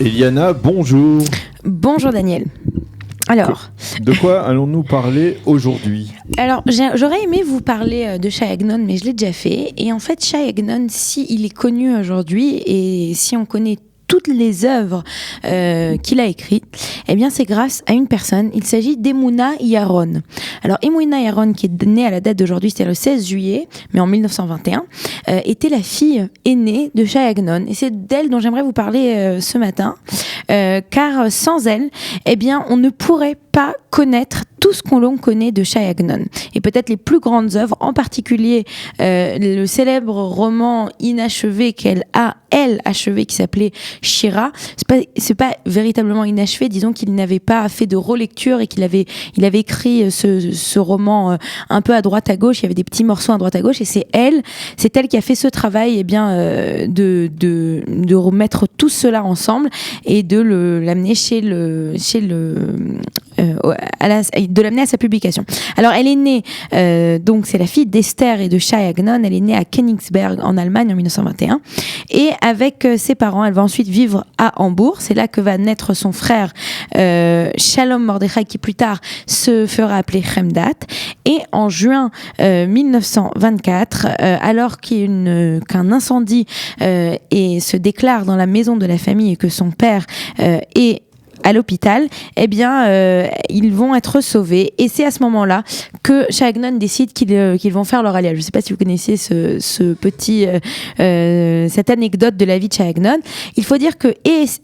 Eliana, bonjour. Bonjour Daniel. Alors, de quoi allons-nous parler aujourd'hui? J'aurais aimé vous parler de Shai Agnon, mais je l'ai déjà fait. Et en fait, Shai Agnon, si il est connu aujourd'hui et si on connaît toutes les œuvres qu'il a écrites, eh bien c'est grâce à une personne. Il s'agit d'Emouna Yaron. Alors Emouna Yaron, qui est née à la date d'aujourd'hui, c'était le 16 juillet, mais en 1921, était la fille aînée de Shai Agnon. Et c'est d'elle dont j'aimerais vous parler ce matin, car sans elle, eh bien on ne pourrait pas connaître tout ce qu'on connaît de Shai Agnon. Et peut-être les plus grandes œuvres, en particulier le célèbre roman inachevé qu'elle a, elle, achevé, qui s'appelait Shira. C'est pas véritablement inachevé, disons qu'il n'avait pas fait de relecture et il avait écrit ce roman un peu à droite à gauche, il y avait des petits morceaux à droite à gauche, et c'est elle qui a fait ce travail, de remettre tout cela ensemble et de l'amener de l'amener à sa publication. Alors elle est née, donc c'est la fille d'Esther et de Shai Agnon. Elle est née à Königsberg en Allemagne en 1921, et avec ses parents elle va ensuite vivre à Hambourg. C'est là que va naître son frère Shalom Mordechai, qui plus tard se fera appeler Chemdat. Et en juin 1924, alors qu'un incendie se déclare dans la maison de la famille et que son père est à l'hôpital, eh bien, ils vont être sauvés. Et c'est à ce moment-là que Shai Agnon décide qu'ils vont faire leur aliyah. Je ne sais pas si vous connaissez cette anecdote de la vie de Shai Agnon. Il faut dire que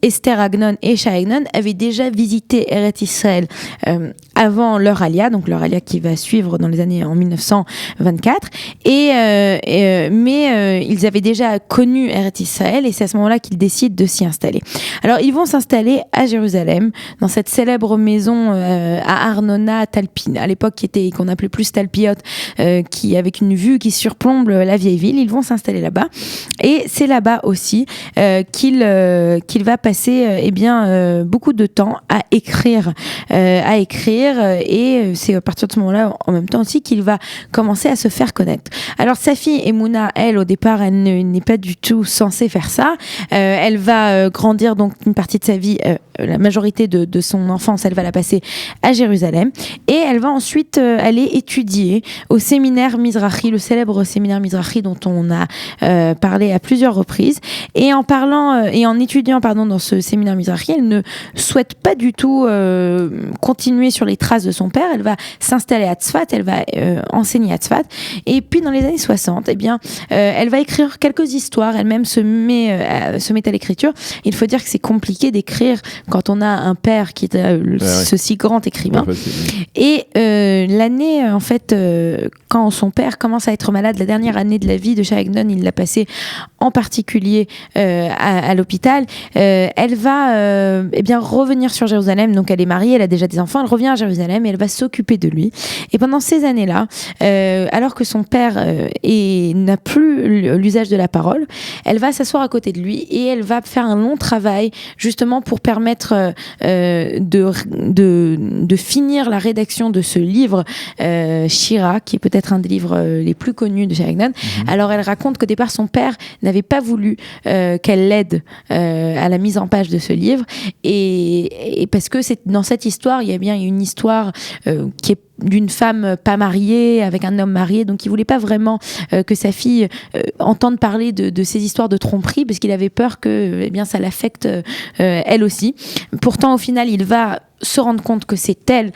Esther Agnon et Shai Agnon avaient déjà visité Eretz Israël avant leur aliyah, donc leur aliyah qui va suivre dans les années en 1924. Mais ils avaient déjà connu Eretz Israël, et c'est à ce moment-là qu'ils décident de s'y installer. Alors, ils vont s'installer à Jérusalem, dans cette célèbre maison à Arnona Talpin, à l'époque qu'on appelait plus Talpiot, qui avec une vue qui surplombe la vieille ville. Ils vont s'installer là-bas, et c'est là-bas aussi qu'il va passer beaucoup de temps à écrire, et c'est à partir de ce moment-là, en même temps aussi, qu'il va commencer à se faire connaître. Alors sa fille Emouna, elle, au départ, elle n'est pas du tout censée faire ça. Elle va grandir donc une partie de sa vie, la majorité de son enfance, elle va la passer à Jérusalem, et elle va ensuite aller étudier au séminaire Mizrahi, le célèbre séminaire Mizrahi dont on a parlé à plusieurs reprises. Et en étudiant dans ce séminaire Mizrahi, elle ne souhaite pas du tout continuer sur les traces de son père. Elle va s'installer à Tzfat, elle va enseigner à Tzfat, et puis dans les années 60, elle va écrire quelques histoires. Elle-même se met à l'écriture. Il faut dire que c'est compliqué d'écrire quand on a un père qui est ce si grand écrivain. Et l'année, quand son père commence à être malade, la dernière année de la vie de Shai Agnon, il l'a passée en particulier à l'hôpital. Elle va revenir sur Jérusalem. Donc elle est mariée, elle a déjà des enfants, elle revient à Jérusalem et elle va s'occuper de lui. Et pendant ces années-là, alors que son père n'a plus l'usage de la parole, elle va s'asseoir à côté de lui et elle va faire un long travail justement pour permettre de finir la rédaction de ce livre Shira, qui est peut-être un des livres les plus connus de Shai Agnon. Alors elle raconte qu'au départ son père n'avait pas voulu qu'elle l'aide à la mise en page de ce livre, et parce que dans cette histoire il y a bien une histoire qui est d'une femme pas mariée avec un homme marié, donc il voulait pas vraiment que sa fille entende parler de ces histoires de tromperie, parce qu'il avait peur que ça l'affecte elle aussi. Pourtant au final il va se rendre compte que c'est elle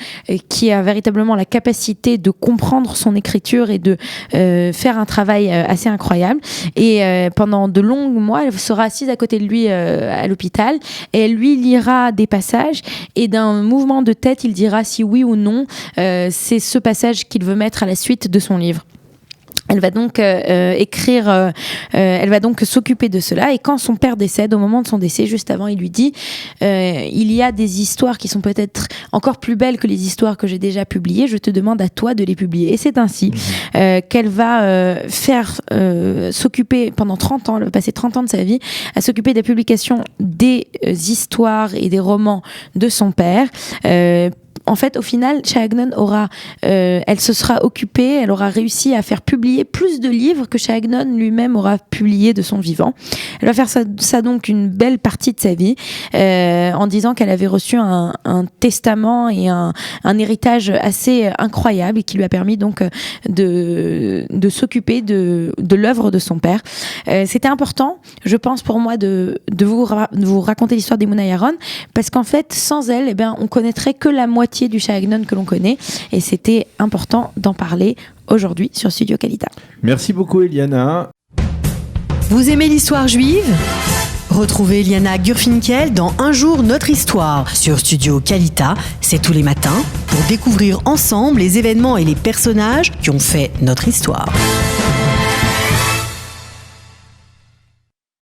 qui a véritablement la capacité de comprendre son écriture et de faire un travail assez incroyable. Et pendant de longs mois, elle sera assise à côté de lui à l'hôpital, et elle lui lira des passages, et d'un mouvement de tête, il dira si oui ou non c'est ce passage qu'il veut mettre à la suite de son livre. Elle va donc écrire, elle va donc s'occuper de cela. Et quand son père décède, au moment de son décès, juste avant, il lui dit il y a des histoires qui sont peut-être encore plus belles que les histoires que j'ai déjà publiées, je te demande à toi de les publier. Et c'est ainsi qu'elle va s'occuper pendant 30 ans, elle va passer 30 ans de sa vie à s'occuper de la publication des histoires et des romans de son père, en fait, au final, Shai Agnon elle se sera occupée, elle aura réussi à faire publier plus de livres que Shai Agnon lui-même aura publié de son vivant. Elle va faire ça donc une belle partie de sa vie, en disant qu'elle avait reçu un testament et un héritage assez incroyable et qui lui a permis donc de s'occuper de l'œuvre de son père. C'était important, je pense, pour moi de vous raconter l'histoire d'Emouna Yaron, parce qu'en fait, sans elle, on connaîtrait que la moitié du Shai Agnon que l'on connaît, et c'était important d'en parler aujourd'hui sur Studio Kalita. Merci beaucoup, Eliana. Vous aimez l'histoire juive ? Retrouvez Eliana Gurfinkel dans Un jour notre histoire sur Studio Kalita, c'est tous les matins, pour découvrir ensemble les événements et les personnages qui ont fait notre histoire.